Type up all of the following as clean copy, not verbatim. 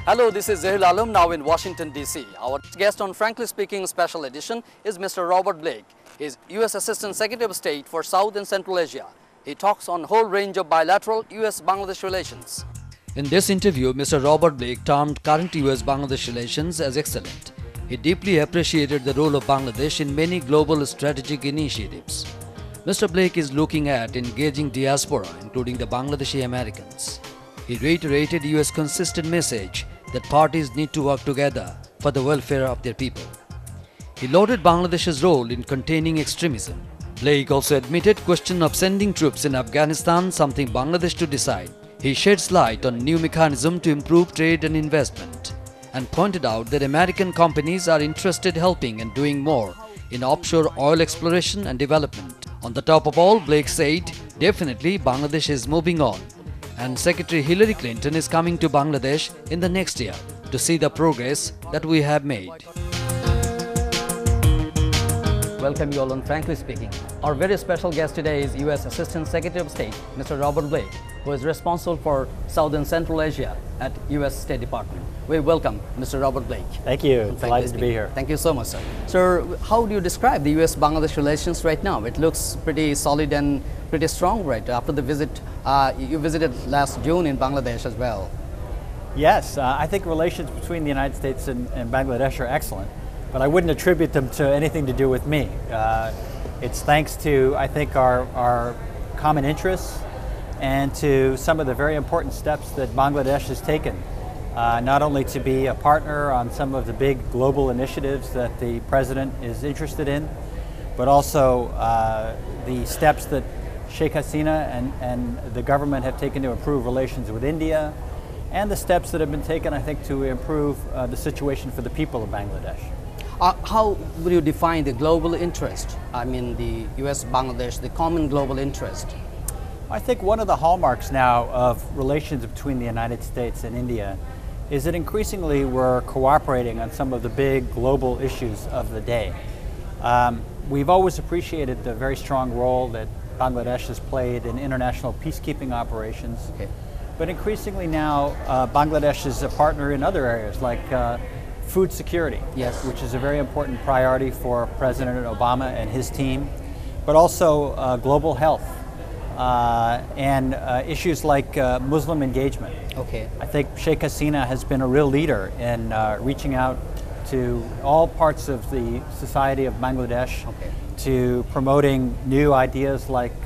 Hello, this is Zahirul now in Washington, D.C. Our guest on Frankly Speaking Special Edition is Mr. Robert Blake. He is U.S. Assistant Secretary of State for South and Central Asia. He talks on a whole range of bilateral U.S.-Bangladesh relations. In this interview, Mr. Robert Blake termed current U.S.-Bangladesh relations as excellent. He deeply appreciated the role of Bangladesh in many global strategic initiatives. Mr. Blake is looking at engaging diaspora, including the Bangladeshi Americans. He reiterated U.S. consistent message that parties need to work together for the welfare of their people. He lauded Bangladesh's role in containing extremism. Blake also admitted question of sending troops in Afghanistan something Bangladesh to decide. He sheds light on new mechanism to improve trade and investment and pointed out that American companies are interested helping and doing more in offshore oil exploration and development. On the top of all, Blake said, definitely Bangladesh is moving on, and Secretary Hillary Clinton is coming to Bangladesh in the next year to see the progress that we have made. Welcome you all on Frankly Speaking. Our very special guest today is U.S. Assistant Secretary of State, Mr. Robert Blake, who is responsible for South and Central Asia at U.S. State Department. We welcome Mr. Robert Blake. Thank you. Delighted to be here. Thank you so much, sir. Sir, how do you describe the U.S.-Bangladesh relations right now? It looks pretty solid and pretty strong right after the visit. You visited last June in Bangladesh as well. Yes, I think relations between the United States and Bangladesh are excellent, but I wouldn't attribute them to anything to do with me. It's thanks to, I think, our common interests and to some of the very important steps that Bangladesh has taken, not only to be a partner on some of the big global initiatives that the President is interested in, but also the steps that Sheikh Hasina and the government have taken to improve relations with India, and the steps that have been taken, I think, to improve the situation for the people of Bangladesh. How would you define the global interest? I mean, the U.S.-Bangladesh, the common global interest. I think one of the hallmarks now of relations between the United States and India is that increasingly we're cooperating on some of the big global issues of the day. We've always appreciated the very strong role that Bangladesh has played in international peacekeeping operations. Okay. But increasingly now, Bangladesh is a partner in other areas like food security, yes, which is a very important priority for President Obama and his team, but also global health and issues like Muslim engagement. Okay. I think Sheikh Hasina has been a real leader in reaching out to all parts of the society of Bangladesh, okay, to promoting new ideas like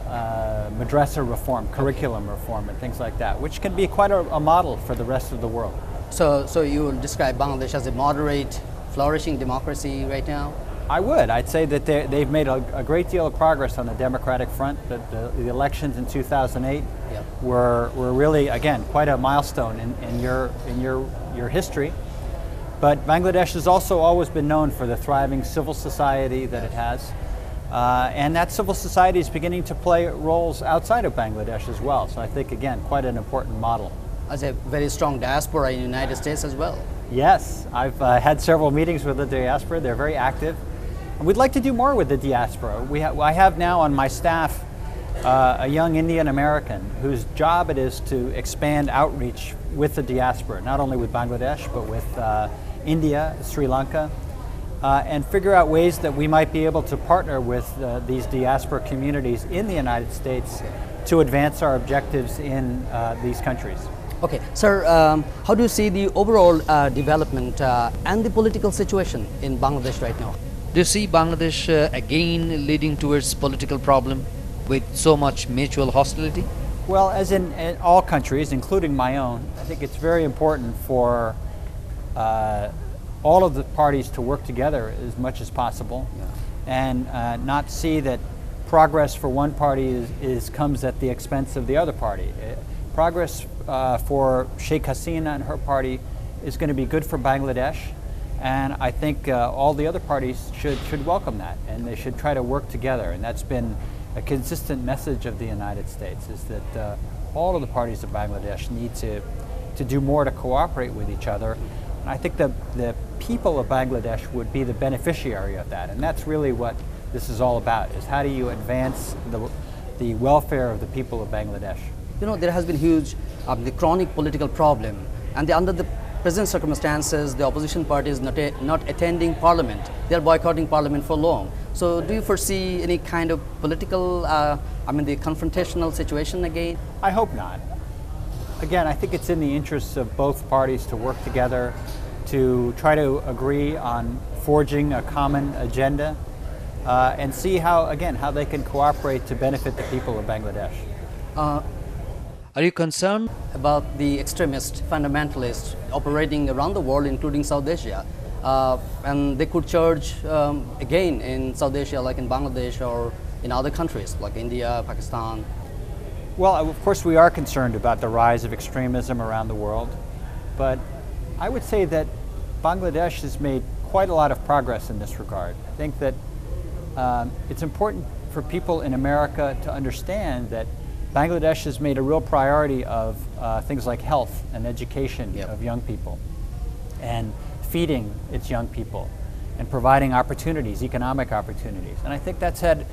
madrasa reform, curriculum reform, and things like that, which can be quite a model for the rest of the world. So you would describe Bangladesh as a moderate, flourishing democracy right now? I would. I'd say that they've made a great deal of progress on the democratic front. The elections in 2008 yep, were really, again, quite a milestone in your history. But Bangladesh has also always been known for the thriving civil society that it has. And that civil society is beginning to play roles outside of Bangladesh as well. So I think, again, quite an important model. As a very strong diaspora in the United States as well. Yes, I've had several meetings with the diaspora. They're very active. And we'd like to do more with the diaspora. I have now on my staff a young Indian American whose job it is to expand outreach with the diaspora, not only with Bangladesh, but with India, Sri Lanka, and figure out ways that we might be able to partner with these diaspora communities in the United States to advance our objectives in these countries. Okay, sir, how do you see the overall development and the political situation in Bangladesh right now? Do you see Bangladesh again leading towards political problem with so much mutual hostility? Well, as in all countries, including my own, I think it's very important for all of the parties to work together as much as possible, yeah, and not see that progress for one party comes at the expense of the other party. Progress for Sheikh Hasina and her party is going to be good for Bangladesh, and I think all the other parties should welcome that, and they should try to work together. And that's been a consistent message of the United States, is that all of the parties of Bangladesh need to do more to cooperate with each other. And I think the people of Bangladesh would be the beneficiary of that, and that's really what this is all about, is how do you advance the welfare of the people of Bangladesh. You know, there has been huge, the chronic political problem And under the present circumstances, the opposition party is not attending parliament. They are boycotting parliament for long. So do you foresee any kind of political, the confrontational situation again? I hope not. Again, I think it's in the interests of both parties to work together to try to agree on forging a common agenda and see how they can cooperate to benefit the people of Bangladesh. Are you concerned about the extremist fundamentalists operating around the world, including South Asia? And they could charge again in South Asia, like in Bangladesh or in other countries like India, Pakistan? Well, of course we are concerned about the rise of extremism around the world, but I would say that Bangladesh has made quite a lot of progress in this regard. I think that it's important for people in America to understand that Bangladesh has made a real priority of things like health and education of young people, and feeding its young people, and providing opportunities, economic opportunities. And I think that's had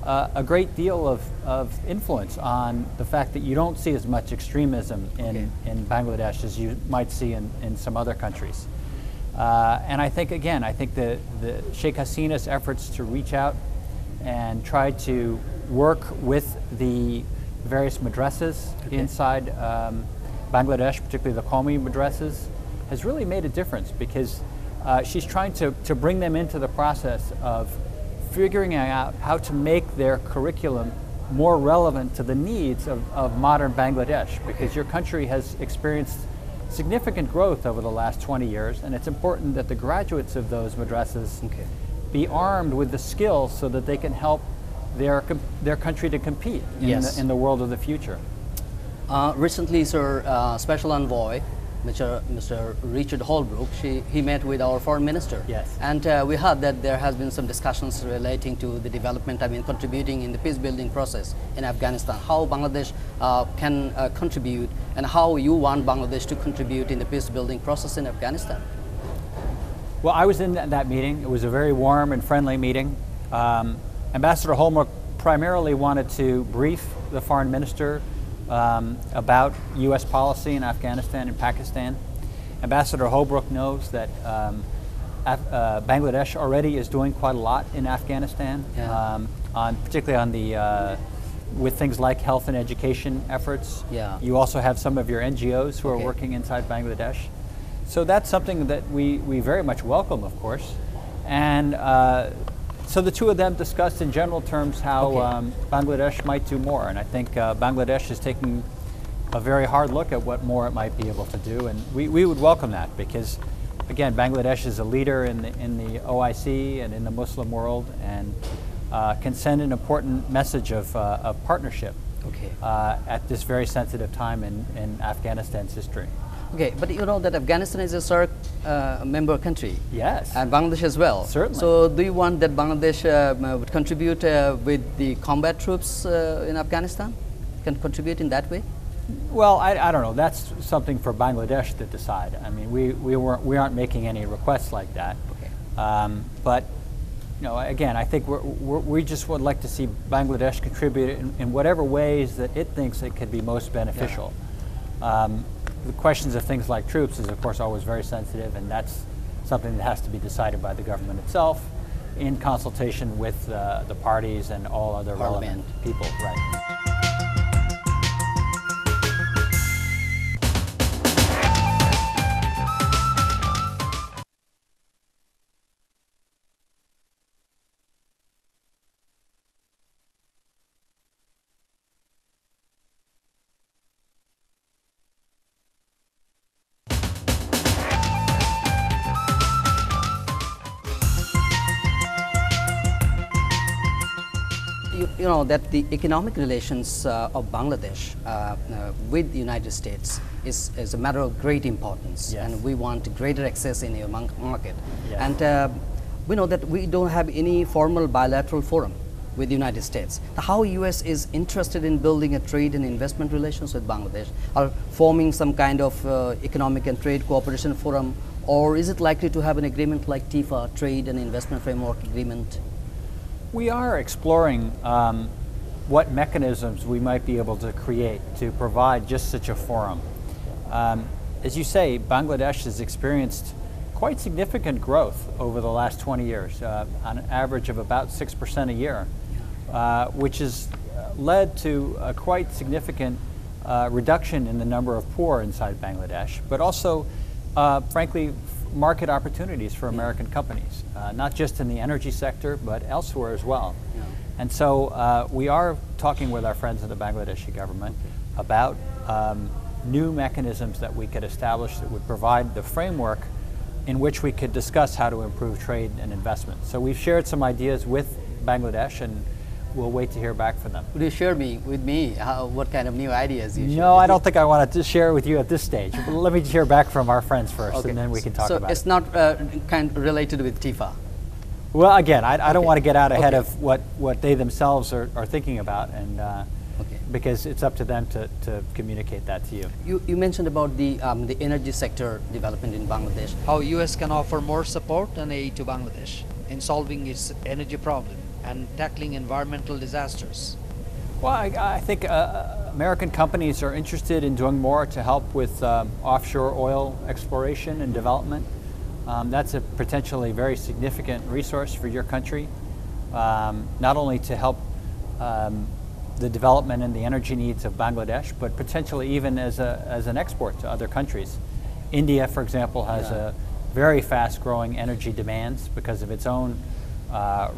a great deal of influence on the fact that you don't see as much extremism in Bangladesh as you might see in some other countries. And I think, again, the Sheikh Hasina's efforts to reach out and try to work with the various madrasas inside Bangladesh, particularly the Qawmi madrasas, has really made a difference, because she's trying to bring them into the process of figuring out how to make their curriculum more relevant to the needs of modern Bangladesh, because your country has experienced significant growth over the last 20 years, and it's important that the graduates of those madrasas be armed with the skills so that they can help their country to compete in the world of the future. Recently, Sir, Special Envoy, Mr. Richard Holbrooke, he met with our foreign minister. Yes. And we heard that there has been some discussions relating to the development, contributing in the peace building process in Afghanistan, how Bangladesh can contribute, and how you want Bangladesh to contribute in the peace building process in Afghanistan. Well, I was in that meeting. It was a very warm and friendly meeting. Ambassador Holbrooke primarily wanted to brief the foreign minister about U.S. policy in Afghanistan and Pakistan. Ambassador Holbrooke knows that Bangladesh already is doing quite a lot in Afghanistan, particularly on with things like health and education efforts. Yeah. You also have some of your NGOs who are working inside Bangladesh. So that's something that we very much welcome, of course. And so the two of them discussed in general terms how Bangladesh might do more, and I think Bangladesh is taking a very hard look at what more it might be able to do, and we would welcome that, because again, Bangladesh is a leader in the OIC and in the Muslim world, and can send an important message of partnership at this very sensitive time in Afghanistan's history. Okay, but you know that Afghanistan is a SAARC member country. Yes. And Bangladesh as well. Certainly. So do you want that Bangladesh would contribute with the combat troops in Afghanistan? Can contribute in that way? Well, I don't know. That's something for Bangladesh to decide. I mean, we aren't making any requests like that. Okay. But you know, again, I think we just would like to see Bangladesh contribute in whatever ways that it thinks it could be most beneficial. The questions of things like troops is, of course, always very sensitive, and that's something that has to be decided by the government itself in consultation with the parties and all other relevant people. Right. You know that the economic relations of Bangladesh with the United States is a matter of great importance, and we want greater access in your market. Yes. And we know that we don't have any formal bilateral forum with the United States. How U.S. is interested in building a trade and investment relations with Bangladesh, or forming some kind of economic and trade cooperation forum, or is it likely to have an agreement like TIFA, Trade and Investment Framework Agreement? We are exploring what mechanisms we might be able to create to provide just such a forum. as you say, Bangladesh has experienced quite significant growth over the last 20 years, on an average of about 6% a year, which has led to a quite significant reduction in the number of poor inside Bangladesh, but also, frankly, market opportunities for American companies, not just in the energy sector, but elsewhere as well. Yeah. And so we are talking with our friends in the Bangladeshi government about new mechanisms that we could establish that would provide the framework in which we could discuss how to improve trade and investment. So we've shared some ideas with Bangladesh, and we'll wait to hear back from them. Would you share with me what kind of new ideas you shared? No, I don't think I want to share with you at this stage. Let me hear back from our friends first, Okay. and then we can talk so about it's it. not kind of related with TIFA? Well, again, I don't want to get out ahead Okay. of what they themselves are thinking about, and Okay. because it's up to them to communicate that to you. You mentioned about the energy sector development in Bangladesh. How US can offer more support and aid to Bangladesh in solving its energy problem and tackling environmental disasters. Well, I think American companies are interested in doing more to help with offshore oil exploration and development. That's a potentially very significant resource for your country, not only to help the development and the energy needs of Bangladesh, but potentially even as an export to other countries. India, for example, has a very fast-growing energy demands because of its own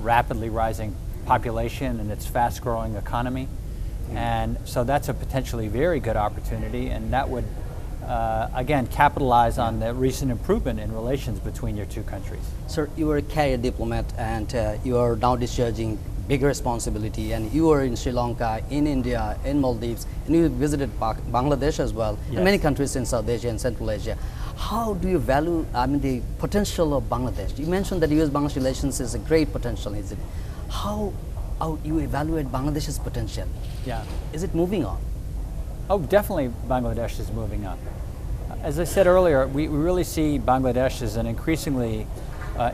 rapidly rising population and its fast-growing economy. And so that's a potentially very good opportunity, and that would, again, capitalize on the recent improvement in relations between your two countries. Sir, you are a career diplomat, and you are now discharging big responsibility, and you were in Sri Lanka, in India, in Maldives, and you visited Bangladesh as well, Yes. and many countries in South Asia and Central Asia. How do you value, the potential of Bangladesh? You mentioned that U.S.-Bangladesh relations is a great potential, is it? How you evaluate Bangladesh's potential? Yeah. Is it moving on? Oh, definitely Bangladesh is moving up. As I said earlier, we really see Bangladesh as an increasingly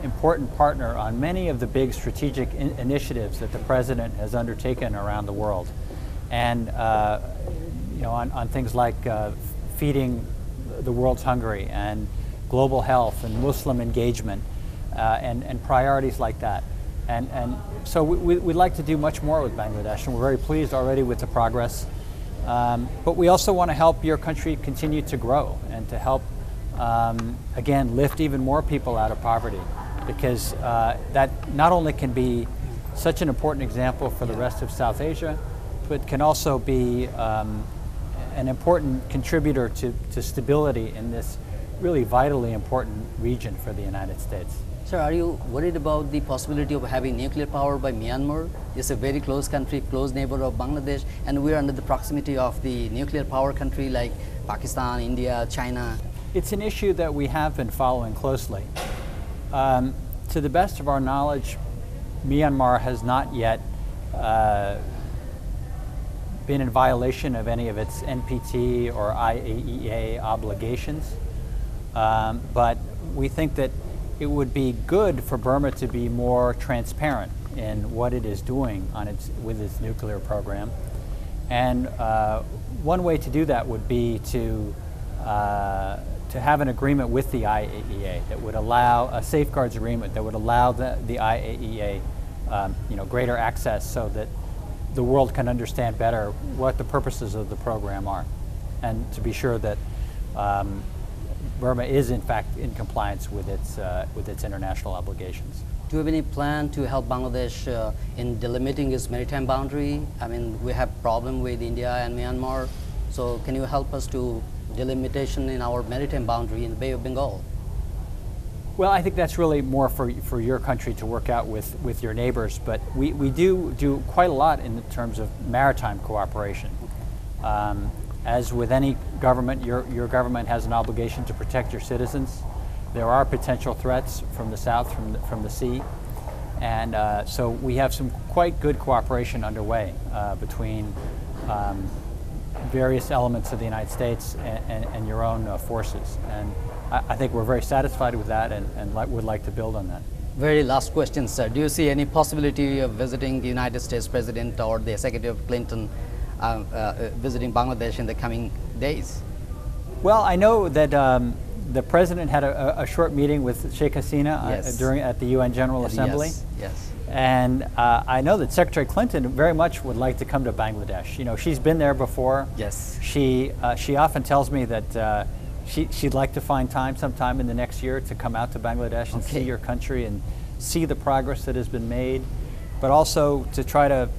important partner on many of the big strategic initiatives that the President has undertaken around the world. And on things like feeding the world's hungry and global health and Muslim engagement and priorities like that. And so we'd like to do much more with Bangladesh, and we're very pleased already with the progress. But we also want to help your country continue to grow and to help, again, lift even more people out of poverty, because that not only can be such an important example for the rest of South Asia, but can also be an important contributor to stability in this really vitally important region for the United States. Sir, are you worried about the possibility of having nuclear power by Myanmar? It's a very close country, close neighbor of Bangladesh, and we're under the proximity of the nuclear power country like Pakistan, India, China. It's an issue that we have been following closely. To the best of our knowledge, Myanmar has not yet been in violation of any of its NPT or IAEA obligations, but we think that it would be good for Burma to be more transparent in what it is doing with its nuclear program. And one way to do that would be to have an agreement with the IAEA that would allow a safeguards agreement that would allow the IAEA greater access, so that the world can understand better what the purposes of the program are, and to be sure that Burma is in fact in compliance with its international obligations. Do you have any plan to help Bangladesh in delimiting its maritime boundary? I mean, we have problem with India and Myanmar, so can you help us to delimitation in our maritime boundary in the Bay of Bengal? Well, I think that's really more for your country to work out with your neighbors, but we do quite a lot in terms of maritime cooperation. As with any government, your government has an obligation to protect your citizens. There are potential threats from the south, from the sea, and so we have some quite good cooperation underway between various elements of the United States and your own forces. And I think we're very satisfied with that, and would like to build on that. Very last question, sir. Do you see any possibility of visiting the United States President or the Executive Clinton visiting Bangladesh in the coming days? Well, I know that the president had a short meeting with Sheikh Hasina Yes. at the UN General Assembly. Yes, yes. And I know that Secretary Clinton very much would like to come to Bangladesh. You know, she's been there before. Yes. She often tells me that she'd like to find time sometime in the next year to come out to Bangladesh and see your country and see the progress that has been made, but also to try to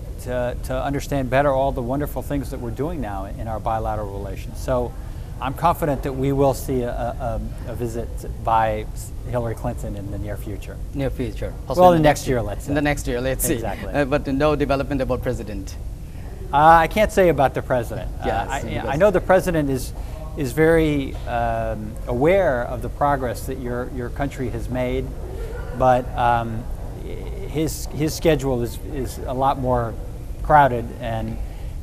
understand better all the wonderful things that we're doing now in our bilateral relations. So I'm confident that we will see a visit by Hillary Clinton in the near future. Near future. Well, in the next year, let's say. In the next year, let's see. Exactly. But no development about president. I can't say about the president. Yes, I know the president is very aware of the progress that your country has made, but his schedule is a lot more crowded, and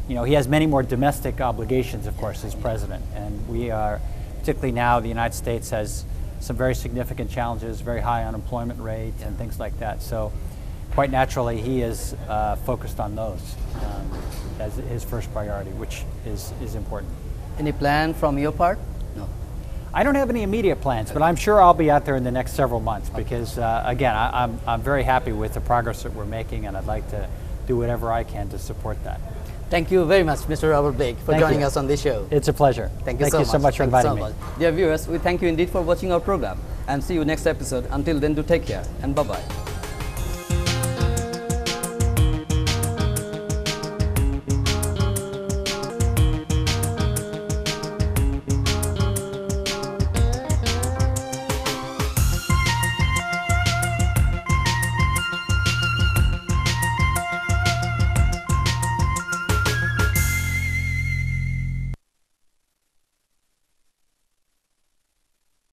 you know, he has many more domestic obligations, of course, as president. And we are, particularly now, the United States has some very significant challenges, very high unemployment rate and things like that. So quite naturally, he is focused on those as his first priority, which is important. Any plan from your part? No. I don't have any immediate plans, but I'm sure I'll be out there in the next several months because, again, I'm very happy with the progress that we're making, and I'd like to do whatever I can to support that. Thank you very much, Mr. Robert Blake, for joining us on this show. It's a pleasure. Thank you so much for inviting me. Dear viewers, we thank you indeed for watching our program, and see you next episode. Until then, do take care, and bye-bye.